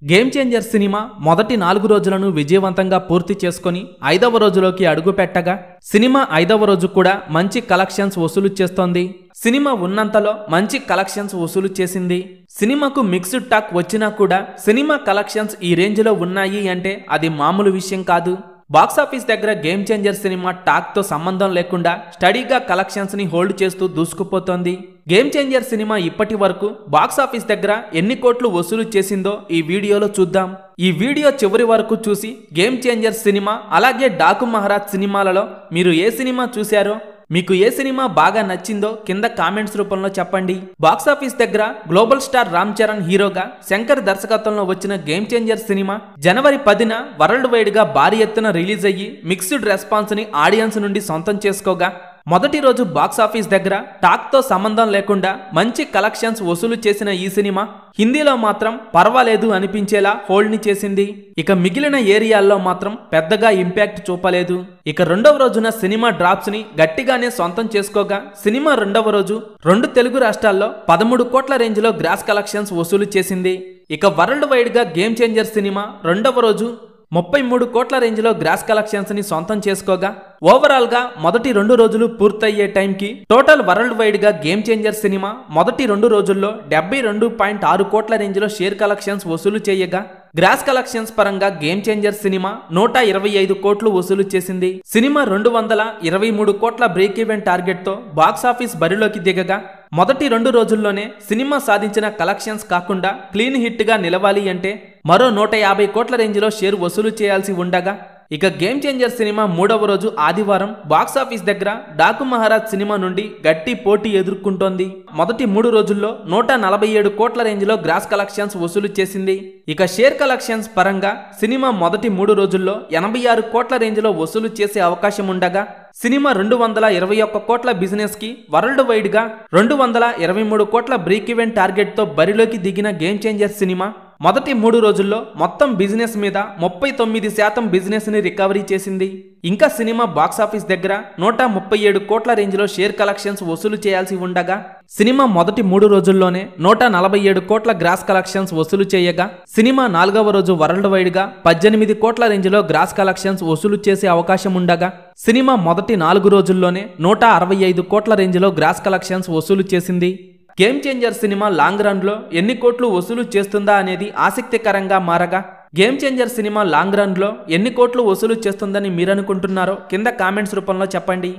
Game changer cinema మొదటి 4 రోజులను విజయవంతంగా పూర్తి చేసుకొని 5వ రోజులోకి అడుగుపెట్టగా సినిమా 5వ రోజు కూడా మంచి కలెక్షన్స్ వసూలు చేస్తోంది. సినిమా ఉన్నంతలో మంచి కలెక్షన్స్ వసూలు చేసింది. సినిమాకు మిక్స్డ్ టాక్ వచ్చినా కూడా సినిమా కలెక్షన్స్ ఈ రేంజ్ లో ఉన్నాయి అంటే అది మామూలు విషయం కాదు. బాక్సాఫీస్ దగ్గర గేమ్ చేంజర్ సినిమా టాక్ తో సంబంధం లేకుండా స్టడీగా కలెక్షన్స్ ని హోల్డ్ చేస్తూ దూసుకుపోతోంది. గేమ్ చేంజర్ సినిమా ఇప్పటి వరకు బాక్సాఫీస్ దగ్గర ఎన్ని కోట్లు వసూలు చేసిందో ఈ వీడియోలో చూద్దాం. ఈ వీడియో చివరి వరకు చూసి గేమ్ చేంజర్ సినిమా అలాగే డాకు మహారాజ్ సినిమాలలో మీరు ఏ సినిమా చూశారో, మీకు ఏ సినిమా బాగా నచ్చిందో కింద కామెంట్స్ రూపంలో చెప్పండి. బాక్సాఫీస్ దగ్గర గ్లోబల్ స్టార్ రామ్ చరణ్ హీరోగా శంకర్ దర్శకత్వంలో వచ్చిన గేమ్ చేంజర్ సినిమా జనవరి 10న వరల్డ్ వైడ్ గా భారీ ఎత్తున రిలీజ్ అయ్యి మిక్స్డ్ రెస్పాన్స్ ని ఆడియన్స్ నుండి సొంతం చేసుకోగా మొదటి రోజు బాక్సాఫీస్ దగ్గర టాక్ తో సంబంధం లేకుండా మంచి కలెక్షన్స్ వసూలు చేసిన ఈ సినిమా హిందీలో మాత్రం పర్వాలేదు అనిపించేలా హోల్డ్ ని చేసింది. ఇక మిగిలిన ఏరియాల్లో మాత్రం పెద్దగా ఇంపాక్ట్ చూపలేదు. ఇక రెండవ రోజున సినిమా డ్రాప్స్ ని గట్టిగానే సొంతం చేసుకోగా సినిమా రెండవ రోజు 2 తెలుగు రాష్ట్రాల్లో 13 కోట్ల రేంజ్ లో గ్రాస్ కలెక్షన్స్ వసూలు చేసింది. ఇక వరల్డ్ వైడ్ గా గేమ్ చేంజర్ సినిమా రెండవ రోజు 33 కోట్ల రేంజ్ లో గ్రాస్ కలెక్షన్స్ ని సొంతం చేసుకోగా ఓవరాల్ గా మొదటి 2 రోజులు పూర్తయ్యే టైంకి టోటల్ వరల్డ్ వైడ్ గా గేమ్ చేంజర్ సినిమా మొదటి 2 రోజుల్లో 72.6 కోట్ల రేంజ్ లో షేర్ కలెక్షన్స్ వసూలు చేయగా గ్రాస్ కలెక్షన్స్ పరంగా గేమ్ చేంజర్ సినిమా 125 కోట్లు వసూలు చేసింది. సినిమా 223 కోట్ల బ్రేక్ ఈవెన్ టార్గెట్ తో బాక్సాఫీస్ బరిలోకి దిగగా మొదటి 2 రోజుల్లోనే సినిమా సాధించిన కలెక్షన్స్ కాకుండా క్లీన్ హిట్ గా నిలవాలి అంటే మరో 150 కోట్ల రేంజ్ లో షేర్ వసూలు చేయాల్సి ఉండగా ఇక గేమ్ చేంజర్ సినిమా 3వ రోజు ఆదివారం బాక్సాఫీస్ దగ్గర డాకు మహారాజ్ సినిమా నుండి గట్టి పోటీ ఎదుర్కొంటోంది. మొదటి 3 రోజుల్లో 147 కోట్ల రేంజ్ లో గ్రాస్ కలెక్షన్స్ వసూలు చేసింది. ఇక షేర్ కలెక్షన్స్ పరంగా సినిమా మొదటి 3 రోజుల్లో 86 కోట్ల రేంజ్ లో వసూలు చేసే అవకాశం ఉండగా సినిమా 221 కోట్ల బిజినెస్ కి వరల్డ్ వైడ్ గా 223 కోట్ల బ్రేక్ ఈవెన్ టార్గెట్ తో బరిలోకి దిగిన గేమ్ చేంజర్ సినిమా మొదటి 3 రోజుల్లో మొత్తం బిజినెస్ మీద 39% బిజినెస్ ని రికవరీ చేసింది. ఇంకా సినిమా బాక్సాఫీస్ దగ్గర 137 కోట్ల రేంజ్ లో షేర్ కలెక్షన్స్ వసూలు చేయాల్సి ఉండగా సినిమా మొదటి 3 రోజుల్లోనే 147 కోట్ల గ్రాస్ కలెక్షన్స్ వసూలు చేయగా సినిమా 4వ రోజు వరల్డ్ వైడ్ గా 18 కోట్ల రేంజ్ లో గ్రాస్ కలెక్షన్స్ వసూలు చేసే అవకాశం ఉండగా సినిమా మొదటి 4 రోజుల్లోనే 165 కోట్ల రేంజ్ లో గ్రాస్ కలెక్షన్స్ వసూలు చేసింది. గేమ్ చేంజర్ సినిమా లాంగ్ రన్ లో ఎన్ని కోట్లు వసూలు చేస్తుందా అనేది ఆసక్తికరంగా మారగా గేమ్ చేంజర్ సినిమా లాంగ్ రన్ లో ఎన్ని కోట్లు వసూలు చేస్తుందని మీరనుకుంటున్నారో కింద కామెంట్స్ రూపంలో చెప్పండి.